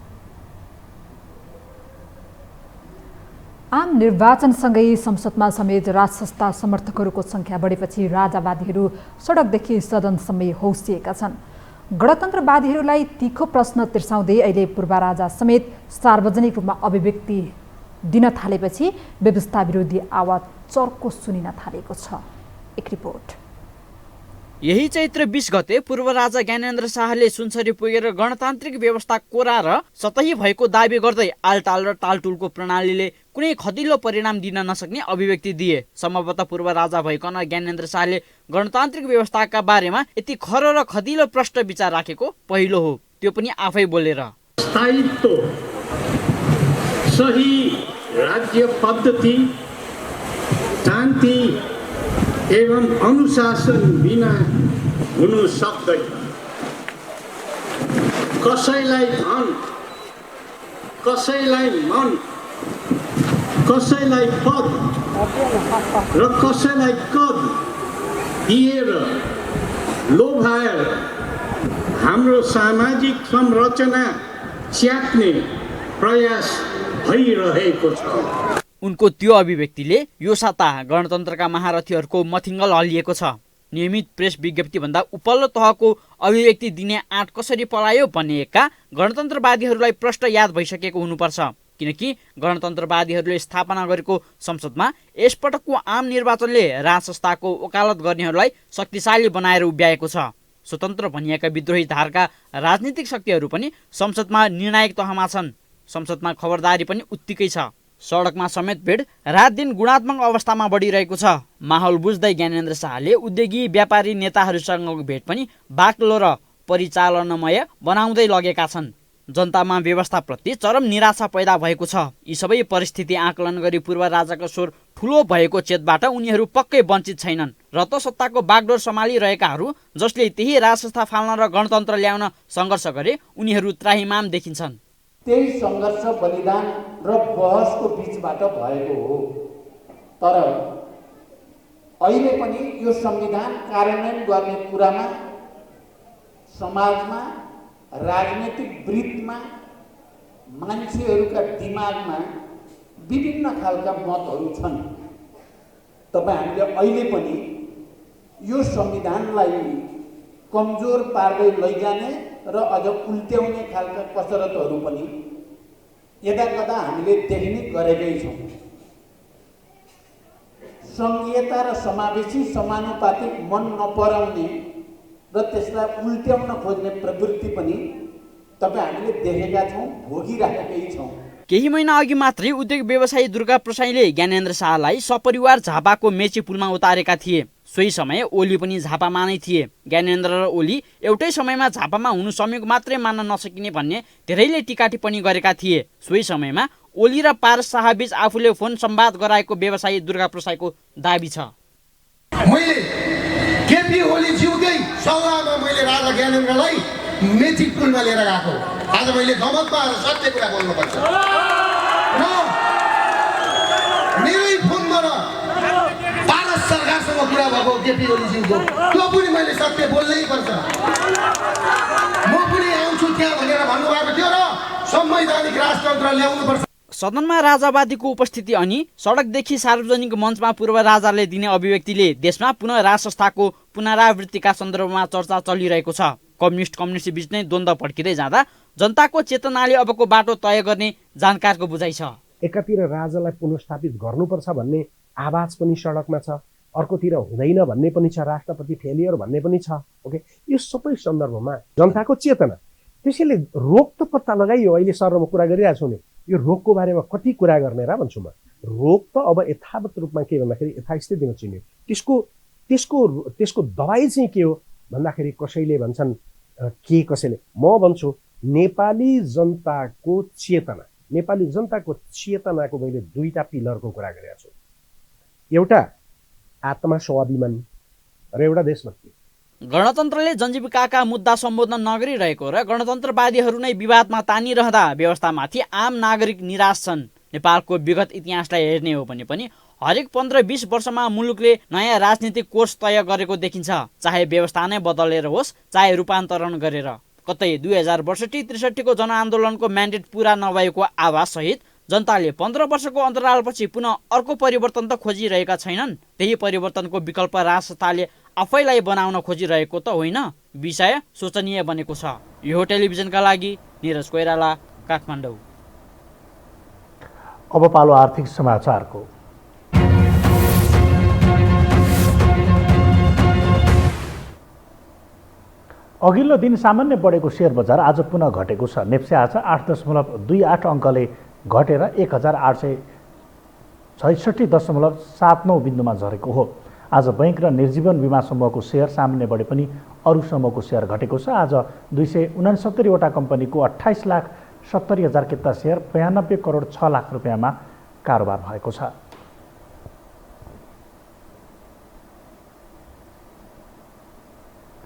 [SPEAKER 1] आम निर्वाचनसँगै संसदमा समेत राजसंस्था समर्थकहरूको संख्या बढेपछि राजावादीहरू सडकदेखि सदनसम्म हौसिएका छन्। गणतन्त्रवादीहरूलाई तीखो प्रश्न तिर्साउँदै अहिले पूर्व राजा समेत सार्वजनिक रूपमा अभिव्यक्ति दिन थालेपछि व्यवस्था विरोधी आवाज चर्को सुनिन थालेको छ। एक रिपोर्ट।
[SPEAKER 19] यही चैत्र 20 गते पूर्व राजा ज्ञानेन्द्र शाहले सुनसरी पुगेर गणतान्त्रिक व्यवस्था कोरा र सतही भएको दाबी गर्दै आलटाल र टालटुलको प्रणालीले कुनै खदिलो परिणाम दिन नसक्ने अभिव्यक्ति दिए। सम्भवतः पूर्व राजा भइकन ज्ञानेन्द्र शाहले गणतान्त्रिक व्यवस्थाका बारेमा यति खरो र खदिलो प्रश्न विचार राखेको पहिलो हो, त्यो पनि आफै बोलेर।
[SPEAKER 20] स्थायित्व, सही राज्य पद्धति, शान्ति एवं अनुशासन बिना हुनु सक्दैन। कसैलाई धन, कसैलाई मन, कसैलाई पद र कसैलाई कद दिएर लोभाएर हाम्रो सामाजिक संरचना च्यात्ने प्रयास भइरहेको छ।
[SPEAKER 19] उनको त्यो अभिव्यक्तिले यो साता गणतन्त्रका महारथीहरूको मथिङ्गल हल्लिएको छ। नियमित प्रेस विज्ञप्ति भन्दा उपल्लो तहको अभिव्यक्ति दिने आँट कसरी पलायो भन्नेका गणतन्त्रवादीहरूलाई प्रश्न याद भइसकेको हुनुपर्छ, किनकि गणतन्त्रवादीहरूले स्थापना गरेको संसदमा यसपटकको आम निर्वाचनले राजसंस्थाको वकालत गर्नेहरूलाई शक्तिशाली बनाएर उभ्याएको छ। स्वतन्त्र भनिएका विद्रोही धारका राजनीतिक शक्तिहरू पनि संसदमा निर्णायक तहमा छन्। संसदमा खबरदारी पनि उत्तिकै छ। सडकमा समेत भिड रात दिन गुणात्मक अवस्थामा बढिरहेको छ। माहौल बुझ्दै ज्ञानेन्द्र शाहले उद्योगी व्यापारी नेताहरूसँगको भेट पनि बाक्लो र परिचालनमय बनाउँदै लगेका छन्। जनतामा व्यवस्थाप्रति चरम निराशा पैदा भएको छ। यी सबै परिस्थिति आकलन गरी पूर्व राजाको स्वर ठुलो भएको चेतबाट उनीहरू पक्कै वञ्चित छैनन्। रत सत्ताको बागडोर सम्हालिरहेकाहरू जसले त्यही राजसंस्था फाल्न र गणतन्त्र ल्याउन सङ्घर्ष गरे उनीहरू त्राहिमाम देखिन्छन्।
[SPEAKER 21] त्यही सङ्घर्ष, बलिदान र बहसको बिचबाट भएको हो। तर अहिले पनि यो संविधान कार्यान्वयन गर्ने कुरामा समाजमा, राजनीतिक वृत्तमा, मान्छेहरूका दिमागमा विभिन्न खालका मतहरू छन्। तपाईहरूले अहिले पनि यो संविधानलाई कमजोर पार्दै लैजाने र अझ उल्ट्याउने खालका कसरतहरू पनि यदाकदा हामीले देख्ने गरेकै छौँ। सङ्घीयता र समावेशी समानुपातिक मन नपराउने र त्यसलाई उल्ट्याउन खोज्ने प्रवृत्ति पनि हामीले देखेका छौँ, भोगिराखेकै छौँ।
[SPEAKER 19] केही महिना अघि मात्रै उद्योग व्यवसायी दुर्गा प्रसाईले ज्ञानेन्द्र शाहलाई सपरिवार झापाको मेची पुलमा उतारेका थिए। सोही समय ओली पनि झापामा नै थिए। ज्ञानेन्द्र र ओली एउटै समयमा झापामा हुनु संयोग मात्रै मान्न नसकिने भन्ने धेरैले टिका टिप्पणी गरेका थिए। सोही समयमा ओली र पारस शाहबीच आफूले फोन संवाद गराएको व्यवसायी दुर्गा प्रसाईको दाबी छ।
[SPEAKER 22] मैले केपी ओली जिउँदै सभामा मैले राजा ज्ञानेन्द्रलाई मेची पुलमा लिएर गएको। आज मैले गमतमा आएर सत्य कुरा बोल्नुपर्छ। मेरै फोनमा पारस सरकारसँग कुरा भएको केपी ओलीज्यूको त्यो पनि मैले सत्य बोल्नै पर्छ। म पनि आउँछु त्यहाँ भनेर भन्नुभएको थियो र संवैधानिक राजतन्त्र ल्याउनुपर्छ।
[SPEAKER 19] सदनमा राजावादीको उपस्थिति अनि सडकदेखि सार्वजनिक मञ्चमा पूर्व राजाले दिने अभिव्यक्तिले देशमा पुनः राजसंस्थाको पुनरावृत्तिका सन्दर्भमा चर्चा चलिरहेको छ। कम्युनिस्ट बीच नै द्वन्द्व भड्किँदै जाँदा जनताको चेतनाले अबको बाटो तय गर्ने जानकारको बुझाइ छ।
[SPEAKER 23] एकातिर राजालाई पुनर्स्थापित गर्नुपर्छ भन्ने आवाज पनि सडकमा छ, अर्कोतिर हुँदैन भन्ने पनि छ, राष्ट्रपति फेलियर भन्ने पनि छ। ओके, यो सबै सन्दर्भमा जनताको चेतना, त्यसैले रोग त पत्ता लगाइयो। अहिले सर म कुरा गरिरहेको छु नि, यो रोगको बारेमा कति कुरा गर्ने र भन्छु म। रोग त अब यथावत रूपमा के भन्दाखेरि यथास्थितिमा चिन्यो। त्यसको दबाई चाहिँ के हो भन्दाखेरि कसैले भन्छन् के, कसैले म भन्छु नेपाली जनताको चेतना। नेपाली जनताको चेतनाको मैले दुईटा पिलरको कुरा गरेको छु। एउटा आत्मा स्वाभिमान र एउटा देशभक्ति।
[SPEAKER 19] गणतन्त्रले जनजीविकाका मुद्दा सम्बोधन नगरिरहेको र गणतन्त्रवादीहरू नै विवादमा तानिरहँदा व्यवस्थामाथि आम नागरिक निराश छन्। नेपालको विगत इतिहासलाई हेर्ने हो भने पनि हरेक 15-20 वर्षमा मुलुकले नयाँ राजनीतिक कोर्स तय गरेको देखिन्छ, चाहे व्यवस्था नै बदलेर होस् चाहे रूपान्तरण गरेर। कतै 2062-63 को जनआन्दोलनको म्यान्डेट पूरा नभएको आवाजसहित जनताले 15 वर्षको अन्तरालपछि पुनः अर्को परिवर्तन त खोजिरहेका छैनन्। त्यही परिवर्तनको विकल्प राजसत्ताले आफैलाई बनाउन खोजिरहेको त होइन। विषय सोचनीय बनेको छ। यो टेलिभिजनका लागि निरज कोइराला, काठमाडौँ।
[SPEAKER 2] अब पालो आर्थिक समाचारको। अघिल्लो दिन सामान्य बढेको सेयर बजार आज पुनः घटेको छ। नेप्से आज 8.28 अङ्कले घटेर 1866.79 बिन्दुमा झरेको हो। आज बैंक र निर्जीवन बीमा समूहको सेयर सामान्य बढे पनि अरू समूहको सेयर घटेको छ। आज 269वटा कम्पनीको 28,70,000 किता सेयर 92 करोड 6 लाख रुपियाँमा कारोबार भएको छ।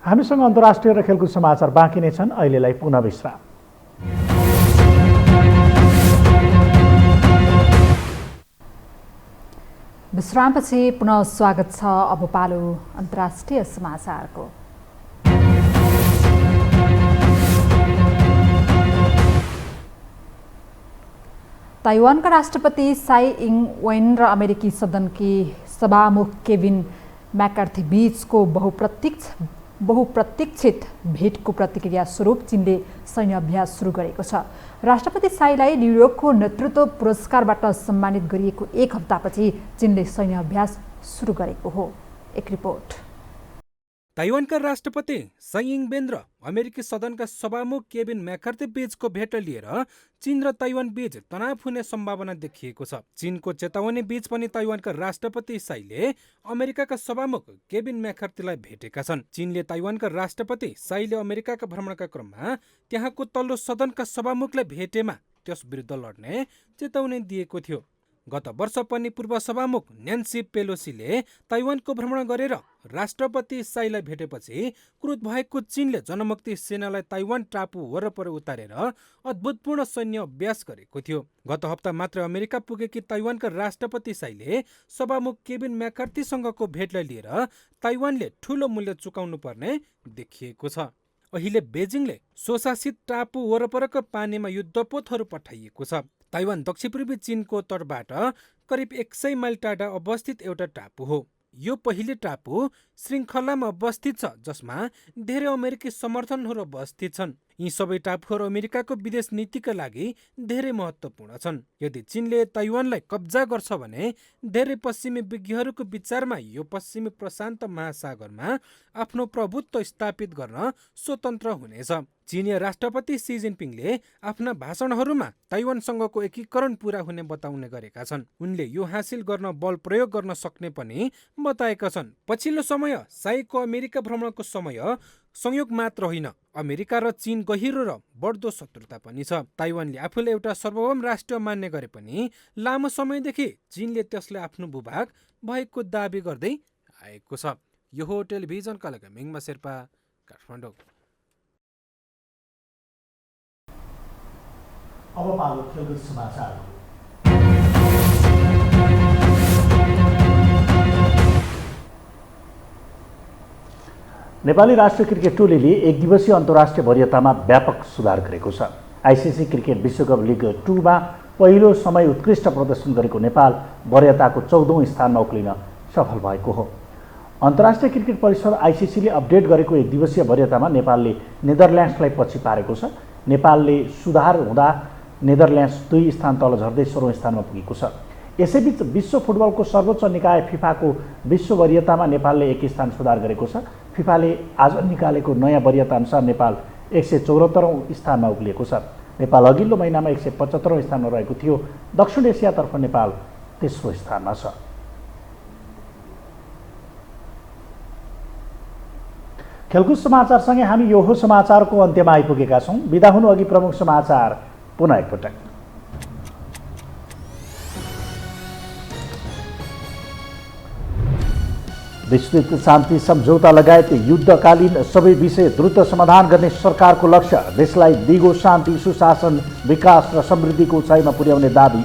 [SPEAKER 2] हामीसँग अन्तर्राष्ट्रिय र खेलकुद समाचार बाँकी नै छन्। अहिलेलाई पुनः विश्राम।
[SPEAKER 1] विश्रामपछि पुनः स्वागत छ। अब पालो अन्तर्राष्ट्रिय समाचारको। ताइवानका राष्ट्रपति साई इङ वेन र अमेरिकी सदनकी सभामुख केभिन मैकार्थी बीचको बहुप्रतीक्षित भेटको प्रतिक्रिया स्वरूप चीनले सैन्य अभ्यास सुरु गरेको छ। राष्ट्रपति साईलाई न्युयोर्कको नेतृत्व पुरस्कारबाट सम्मानित गरिएको एक हप्तापछि चीनले सैन्य अभ्यास सुरु गरेको हो। एक रिपोर्ट।
[SPEAKER 4] ताइवानका राष्ट्रपति साई इङ वेन र अमेरिकी सदनका सभामुख केभिन मैकार्थी बीचको भेट लिएर चीन र ताइवान बीच तनाव हुने सम्भावना देखिएको छ। चीनको चेतावनी बीच पनि ताइवानका राष्ट्रपति साईले अमेरिकाका सभामुख केभिन मैकार्थीलाई भेटेका छन्। चीनले ताइवानका राष्ट्रपति साईले अमेरिकाका भ्रमणका क्रममा त्यहाँको तल्लो सदनका सभामुखलाई भेटेमा त्यस विरुद्ध लड्ने चेतावनी दिएको थियो। गत वर्ष पनि पूर्व सभामुख न्यान्सी पेलोसीले ताइवानको भ्रमण गरेर राष्ट्रपति साईलाई भेटेपछि क्रुद्ध भएको चीनले जनमुक्ति सेनालाई ताइवान टापु वरपर उतारेर अद्भुतपूर्ण सैन्य अभ्यास गरेको थियो। गत हप्ता मात्र अमेरिका पुगेकी ताइवानका राष्ट्रपति साईले सभामुख केभिन मैकार्थीसँगको भेटलाई लिएर ताइवानले ठूलो मूल्य चुकाउनु पर्ने देखिएको छ। अहिले बेजिङले स्वशासित टापु वरपरका पानीमा युद्धपोतहरू पठाइएको छ। ताइवान दक्षिणपूर्वी चीनको तटबाट करिब 100 माइल टाढा अवस्थित एउटा टापु हो। यो पहिलो टापु श्रृङ्खलामा अवस्थित छ जसमा धेरै अमेरिकी समर्थनहरू अवस्थित छन्। यी सबै टापुहरू अमेरिकाको विदेश नीतिका लागि धेरै महत्त्वपूर्ण छन्। यदि चीनले ताइवानलाई कब्जा गर्छ भने धेरै पश्चिमी विज्ञहरूको विचारमा यो पश्चिमी प्रशान्त महासागरमा आफ्नो प्रभुत्व स्थापित गर्न स्वतन्त्र हुनेछ। चीनिया राष्ट्रपति सी जिनपिङले आफ्ना भाषणहरूमा ताइवानसँगको एकीकरण पूरा हुने बताउने गरेका छन्। उनले यो हासिल गर्न बल प्रयोग गर्न सक्ने पनि बताएका छन्। पछिल्लो समय साईको अमेरिका भ्रमणको समय संयोग मात्र होइन, अमेरिका र चीन गहिरो र बढ्दो शत्रुता पनि छ। ताइवानले आफूले एउटा सार्वभौम राष्ट्र मान्ने गरे पनि लामो समयदेखि चीनले त्यसलाई आफ्नो भूभाग भएको दाबी गर्दै आएको छ। यो हो टेलिभिजनका लागि मिङमा शेर्पा, काठमाडौँ।
[SPEAKER 2] अब पालो खेलकुद समाचार। नेपाली राष्ट्रिय क्रिकेट टोलीले एक दिवसीय अन्तर्राष्ट्रिय वरियतामा व्यापक सुधार गरेको छ। आइसिसी क्रिकेट विश्वकप लिग 2 मा पहिलो समय उत्कृष्ट प्रदर्शन गरेको नेपाल वरियताको 14औं स्थानमा उक्लिन सफल भएको हो। अन्तर्राष्ट्रिय क्रिकेट परिषद आइसिसीले अपडेट गरेको एक दिवसीय वरियतामा नेपालले नेदरल्यान्ड्सलाई पछि पारेको छ। नेपालले सुधार हुँदा नेदरल्यान्ड्स 2 स्थान तल झर्दै 16औं स्थानमा पुगेको छ। यसैबीच विश्व फुटबलको सर्वोच्च निकाय फिफाको विश्व वरियतामा नेपालले 1 स्थान सुधार गरेको छ। फिफाले आज निकालेको नयाँ वरियता अनुसार नेपाल 174औं स्थानमा उक्लिएको छ। नेपाल अघिल्लो महिनामा 175औं स्थानमा रहेको थियो। दक्षिण एसियातर्फ नेपाल तेस्रो स्थानमा छ। खेलकुद समाचारसँगै हामी यो हो समाचारको अन्त्यमा आइपुगेका छौँ। बिदा हुनु अघि प्रमुख समाचार पुनः एकपटक। विस्तृत शान्ति सम्झौता लगायत युद्धकालीन सबै विषय द्रुत समाधान गर्ने सरकारको लक्ष्य, देशलाई दिगो शान्ति, सुशासन, विकास र समृद्धिको उचाइमा पुर्याउने दाबी।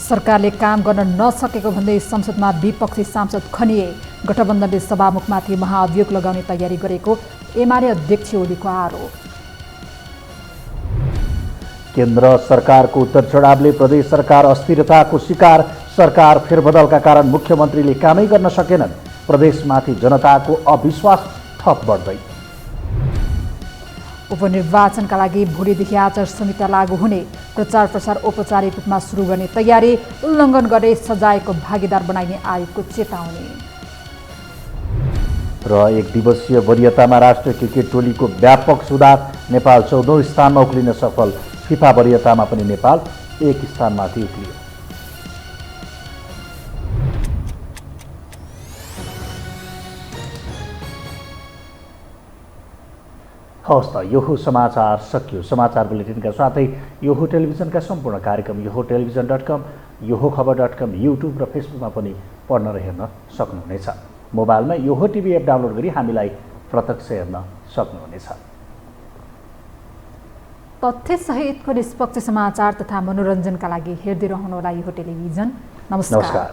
[SPEAKER 1] सरकारले काम गर्न नसकेको भन्दै संसदमा विपक्षी सांसद खनिए। गठबन्धनले सभामुखमाथि महाअभियोग लगाउने तयारी गरेको एमाले अध्यक्ष ओलीको आरोप।
[SPEAKER 2] केन्द्र सरकारको उत्तर चढावले प्रदेश सरकार अस्थिरताको शिकार, सरकार फेरबदलका कारण मुख्यमन्त्रीले कामै गर्न सकेनन्, प्रदेशमाथि जनताको अविश्वास थप बढ्दै।
[SPEAKER 1] उपनिर्वाचनका लागि भोलिदेखि आचार संहिता लागू हुने, प्रचार प्रसार औपचारिक रूपमा सुरु गर्ने तयारी, उल्लङ्घन गरे सजायको भागीदार बनाइने आयोगको चेतावनी।
[SPEAKER 2] र एक दिवसीय वरियतामा राष्ट्रिय क्रिकेट टोलीको व्यापक सुधार, नेपाल 14औं स्थानमा उक्लिन सफल, फिफा वरियतामा पनि नेपाल 1 स्थानमाथि उक्लियो। हवस् त, यो समाचार सकियो। समाचार बुलेटिनका साथै यो टेलिभिजनका सम्पूर्ण कार्यक्रम यो टेलिभिजन.com, यो खबर.com, युट्युब र फेसबुकमा पनि पढ्न र हेर्न सक्नुहुनेछ। मोबाइलमा यो टिभी एप डाउनलोड गरी हामीलाई प्रत्यक्ष हेर्न सक्नुहुनेछ।
[SPEAKER 1] तथ्यसहितको निष्पक्ष समाचार तथा मनोरञ्जनका लागि हेर्दै रहनुहोला यो टेलिभिजन। नमस्कार।